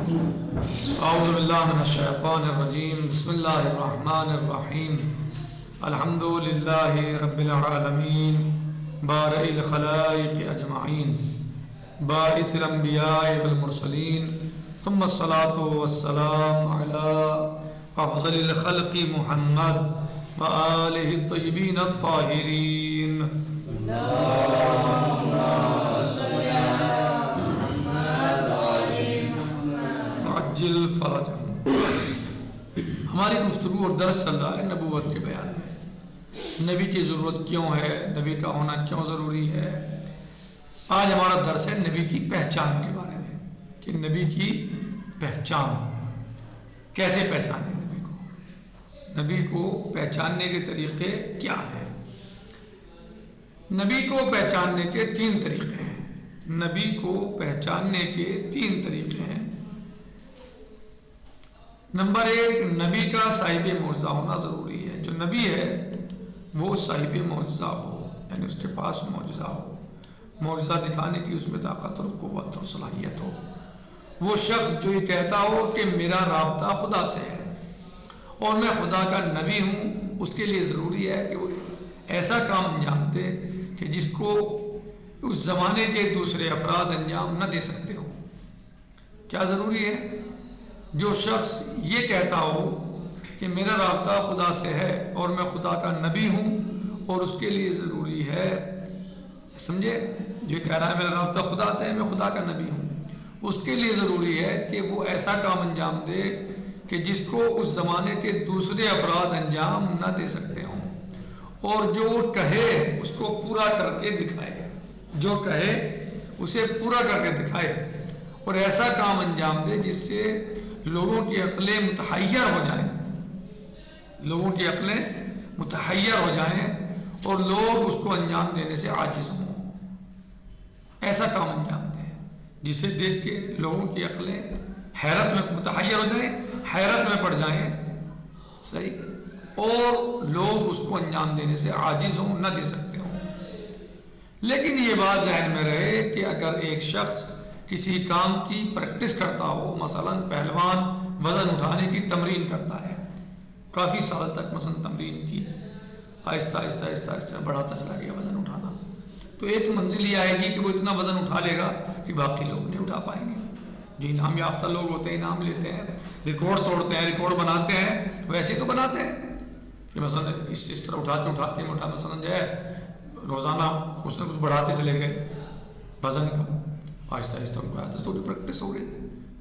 اعوذ باللہ من الشیطان الرجیم بسم اللہ الرحمن الرحیم الحمد للہ رب العالمین بارئ الخلائق اجمعین باعث الانبیاء والمرسلین ثم الصلاة والسلام علی افضل الخلق محمد وآلہ الطیبین الطاہرین عجل فرجہم۔ ہماری گفتگو اور درس چل رہا ہے نبوت کے بیان میں، نبی کی ضرورت کیوں ہے، نبی کا ہونا کیوں ضروری ہے۔ آج ہمارا درس ہے نبی کی پہچان کے بارے میں، کہ نبی کی پہچان کیسے پہچانے، نبی کو پہچاننے کے طریقے کیا ہیں۔ نبی کو پہچاننے کے تین طریقے ہیں، نبی کو پہچاننے کے تین طریقے ہیں۔ نمبر ایک، نبی کا صاحب معجزہ ہونا ضروری ہے۔ جو نبی ہے وہ صاحب معجزہ ہو، یعنی اس کے پاس معجزہ ہو، معجزہ دکھانے کی اس میں طاقت اور قوت اور صلاحیت ہو۔ وہ شخص جو یہ کہتا ہو کہ میرا رابطہ خدا سے ہے اور میں خدا کا نبی ہوں، اس کے لیے ضروری ہے کہ وہ ایسا کام انجام دے کہ جس کو اس زمانے کے دوسرے افراد انجام نہ دے سکتے ہو۔ کیا ضروری ہے؟ جو شخص یہ کہتا ہو کہ میرا رابطہ خدا سے ہے اور میں خدا کا نبی ہوں، اور اس کے لیے ضروری ہے، سمجھے، جو کہہ رہا ہے میرا رابطہ خدا سے ہے، میں خدا کا نبی ہوں، اس کے لیے ضروری ہے کہ وہ ایسا کام انجام دے کہ جس کو اس زمانے کے دوسرے افراد انجام نہ دے سکتے ہوں، اور جو وہ کہے اس کو پورا کر کے دکھائے، جو کہے اسے پورا کر کے دکھائے، اور ایسا کام انجام دے جس سے لوگوں کی عقلیں متحیر ہو جائیں، لوگوں کی عقلیں متحیر ہو جائیں اور لوگ اس کو انجام دینے سے عاجز ہوں۔ ایسا کام انجام دے جسے دیکھ کے لوگوں کی عقلیں حیرت میں متحیر ہو جائیں، حیرت میں پڑ جائیں، صحیح، اور لوگ اس کو انجام دینے سے عاجز ہوں، نہ دے سکتے ہوں۔ لیکن یہ بات ذہن میں رہے کہ اگر ایک شخص کسی کام کی پریکٹس کرتا ہو، مثلا پہلوان وزن اٹھانے کی تمرین کرتا ہے، کافی سال تک مثلا تمرین کی، آہستہ آہستہ آہستہ آہستہ بڑھاتا چلا گیا وزن اٹھانا، تو ایک منزل یہ آئے گی کہ وہ اتنا وزن اٹھا لے گا کہ باقی لوگ نہیں اٹھا پائیں گے۔ جو انعام یافتہ لوگ ہوتے ہیں، انعام لیتے ہیں، ریکارڈ توڑتے ہیں، ریکارڈ بناتے ہیں، ویسے تو بناتے ہیں کہ مثلا اس طرح اٹھاتے اٹھاتے موٹا مثلا جو ہے روزانہ کچھ نہ کچھ بڑھاتے چلے گئے وزن کا، آہستہ آہستہ ان کو عادت تھوڑی پریکٹس ہو گئی،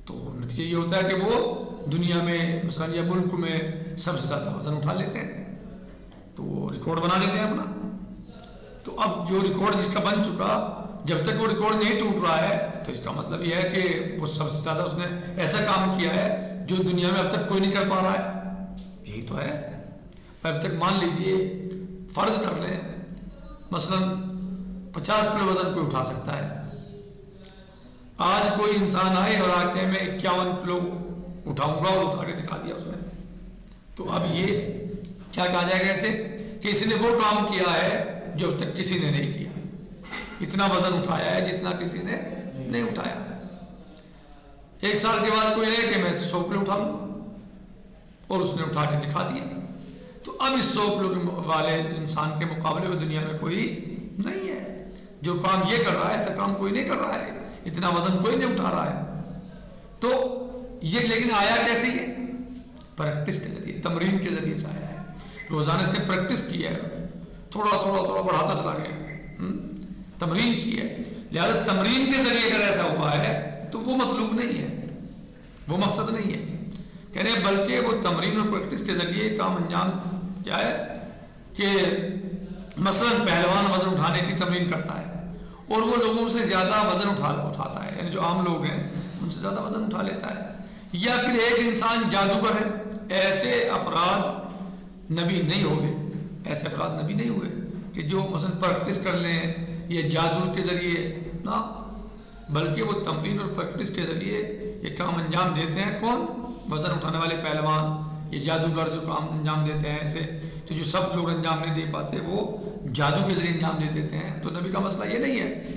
تو نتیجہ یہ ہوتا ہے کہ وہ دنیا میں مثلا یا ملک میں سب سے زیادہ وزن اٹھا لیتے ہیں، تو وہ ریکارڈ بنا لیتے ہیں اپنا۔ تو اب جو ریکارڈ جس کا بن چکا، جب تک وہ ریکارڈ نہیں ٹوٹ رہا ہے تو اس کا مطلب یہ ہے کہ وہ سب سے زیادہ اس نے ایسا کام کیا ہے جو دنیا میں اب تک کوئی نہیں کر پا رہا ہے۔ یہی تو ہے، اب تک مان لیجئے فرض کر لیں مثلا 50 کلو وزن کوئی اٹھا سکتا ہے، آج کوئی انسان آئے اور آ کے میں 51 کلو اٹھاؤں گا اور اٹھا کے دکھا دیا اس نے، تو اب یہ کیا کہا جائے گا ایسے کہ اس نے وہ کام کیا ہے جو اب تک کسی نے نہیں کیا، اتنا وزن اٹھایا ہے جتنا کسی نے نہیں اٹھایا۔ ایک سال کے بعد کوئی نہیں کہ میں 100 کلو اٹھا لوں گا، اور اس نے اٹھا کے دکھا دیا، تو اب اس 100 کلو والے انسان کے مقابلے میں دنیا میں کوئی نہیں ہے جو کام یہ کر رہا ہے، ایسا کام کوئی نہیں کر رہا ہے، اتنا وزن کوئی نہیں اٹھا رہا ہے۔ تو یہ لیکن آیا کیسے؟ یہ پریکٹس کے ذریعے، تمرین کے ذریعے سے آیا ہے، روزانہ اس نے پریکٹس کی ہے، تھوڑا تھوڑا تھوڑا بڑھاتا چلا گیا، تمرین کی ہے۔ لہذا تمرین کے ذریعے اگر ایسا ہوا ہے تو وہ مطلوب نہیں ہے، وہ مقصد نہیں ہے، کہنے بلکہ وہ تمرین اور پریکٹس کے ذریعے کام انجام کیا ہے کہ مثلا پہلوان وزن اٹھانے کی تمرین کرتا ہے اور وہ لوگوں سے زیادہ وزن اٹھاتا ہے، یعنی جو عام لوگ ہیں ان سے زیادہ وزن اٹھا لیتا ہے۔ یا پھر ایک انسان جادوگر ہے، ایسے افراد نبی نہیں ہوئے، ایسے افراد نبی نہیں ہوئے کہ جو مثلا پریکٹس کر لیں یہ جادو کے ذریعے، نہ، بلکہ وہ تمرین اور پریکٹس کے ذریعے یہ کام انجام دیتے ہیں۔ کون؟ وزن اٹھانے والے پہلوان، یہ جادوگر جو کام انجام دیتے ہیں ایسے، تو جو سب لوگ انجام نہیں دے پاتے وہ جادو کے ذریعے انجام دے دیتے ہیں۔ تو نبی کا مسئلہ یہ نہیں ہے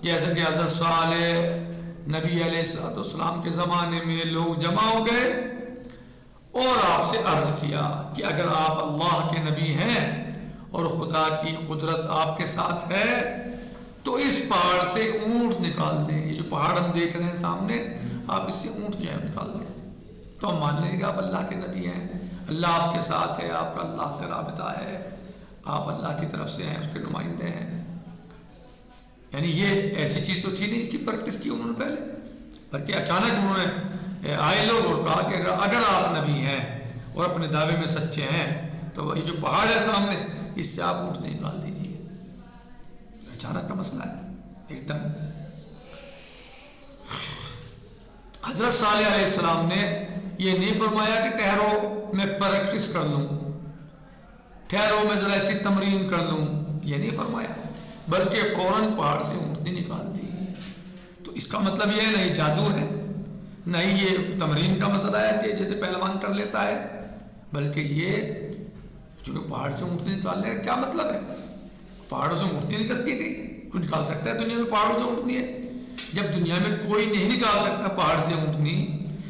جیسا کہ حضرت صالح نبی علیہ السلام کے زمانے میں لوگ جمع ہو گئے اور آپ سے عرض کیا کہ اگر آپ اللہ کے نبی ہیں اور خدا کی قدرت آپ کے ساتھ ہے تو اس پہاڑ سے اونٹ نکال دیں. یہ جو پہاڑ ہم دیکھ رہے ہیں سامنے، آپ اس سے اونٹ جو ہے نکال دیں. تو ہم مان لیں گے آپ اللہ کے نبی ہیں، اللہ آپ کے ساتھ ہے، آپ کا اللہ سے رابطہ ہے، آپ اللہ کی طرف سے ہیں، اس کے نمائندے ہیں. یعنی یہ ایسی چیز تو تھی نہیں جس کی پریکٹس کی انہوں نے پہلے، بلکہ اچانک انہوں نے آئے لوگ اور کہا کہ اگر آپ نبی ہیں اور اپنے دعوے میں سچے ہیں تو یہ جو پہاڑ ہے سامنے اس سے آپ اونٹ نہیں نکال دیجیے. اچانک کا مسئلہ ہے ایک دم. حضرت صالح علیہ السلام نے یہ نہیں فرمایا کہ ٹھہرو میں پریکٹس کر لوں، ٹھہرو میں ذرا اس کی تمرین کر لوں، یہ نہیں فرمایا، بلکہ فوراً پہاڑ سے اونٹنی نکال دی. تو اس کا مطلب یہ نہیں جادو ہے، نہیں یہ تمرین کا مسئلہ ہے کہ جیسے پہلوان کر لیتا ہے، بلکہ یہ چونکہ پہاڑ سے اونٹنی نکالنے کا کیا مطلب ہے؟ پہاڑوں سے اونٹنی نکلتی گئی، کوئی نکال سکتا ہے دنیا میں پہاڑوں سے اونٹنی ہے؟ جب دنیا میں کوئی نہیں نکال سکتا پہاڑ سے اونٹنی،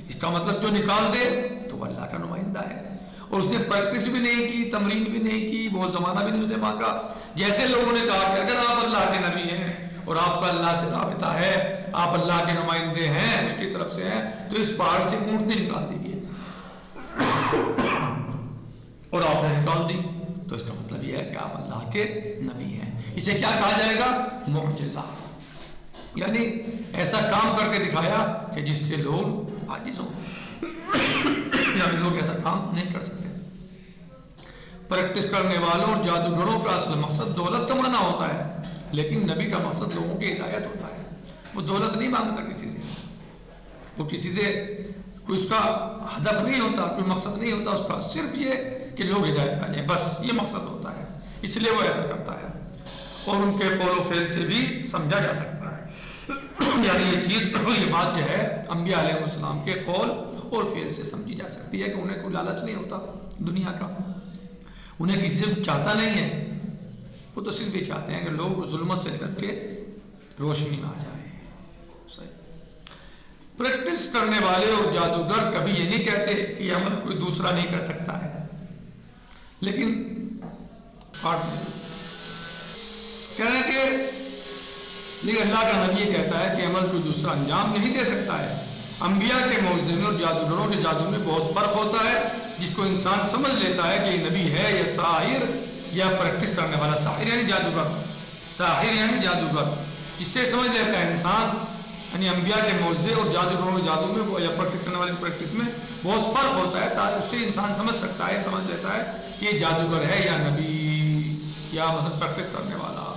اس کا مطلب جو نکال دے تو وہ اللہ کا نمائندہ ہے. اور اس نے پریکٹس بھی نہیں کی، تمرین بھی نہیں کی، بہت زمانہ بھی نہیں اس نے مانگا. جیسے لوگوں نے کہا کہ اگر آپ اللہ کے نبی ہیں اور آپ کا اللہ سے رابطہ ہے، آپ اللہ کے نمائندے ہیں، اس کی طرف سے ہیں، تو اس پہاڑ سے اونٹنی نکال دیجیے. اور آپ نے نکال دی تو اس کا مطلب یہ ہے کہ آپ اللہ کے نبی ہیں. اسے کیا کہا جائے گا؟ معجزہ. یعنی ایسا کام کر کے دکھایا کہ جس سے لوگ عاجز ہوں، یعنی لوگ ایسا کام نہیں کر سکتے. پریکٹس کرنے والوں اور جادوگروں کا اصل مقصد دولت کمانا ہوتا ہے، لیکن نبی کا مقصد لوگوں کی ہدایت ہوتا ہے. وہ دولت نہیں مانگتا کسی سے، وہ کسی سے کوئی اس کا ہدف نہیں ہوتا، کوئی مقصد نہیں ہوتا اس کا، صرف یہ کہ لوگ ہدایت پا جائیں، بس یہ مقصد ہوتا ہے. اس لیے وہ ایسا کرتا ہے. اور ان کے قول و فعل سے بھی سمجھا جا سکتا ہے. یعنی یہ چیز، یہ بات جو ہے انبیاء علیہ السلام کے قول اور فعل سے سمجھی جا سکتی ہے کہ انہیں کوئی لالچ نہیں ہوتا دنیا کا، انہیں کسی سے چاہتا نہیں ہے، وہ تو صرف یہ چاہتے ہیں کہ لوگ ظلمت سے نکل کے روشنی میں آ جائے. پریکٹس کرنے والے اور جادوگر کبھی یہ نہیں کہتے کہ یہ عمل کوئی دوسرا نہیں کر سکتا ہے، لیکن کہہ رہے ہیں کہ لیکن اللہ کا نبی یہ کہتا ہے کہ عمل کوئی دوسرا انجام نہیں دے سکتا ہے. انبیاء کے معجزے میں اور جادوگروں کے جادو میں بہت فرق ہوتا ہے، جس کو انسان سمجھ لیتا ہے کہ یہ نبی ہے یا ساحر یا پریکٹس کرنے والا. ساحر یعنی جادوگر، ساحر یعنی جادوگر، جس سے سمجھ لیتا ہے انسان. یعنی انبیاء کے معجزے اور جادوگروں کے جادو میں یا پریکٹس کرنے والے پریکٹس میں بہت فرق ہوتا ہے. اس سے انسان سمجھ سکتا ہے، سمجھ لیتا ہے کہ یہ جادوگر ہے یا نبی یا مثلا پریکٹس کرنے والا.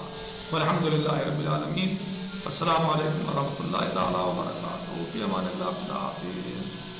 والحمدللہ رب العالمین. السلام علیکم ورحمۃ اللہ تعالی وبرکاتہ. فی امان اللہ. خدا حافظ.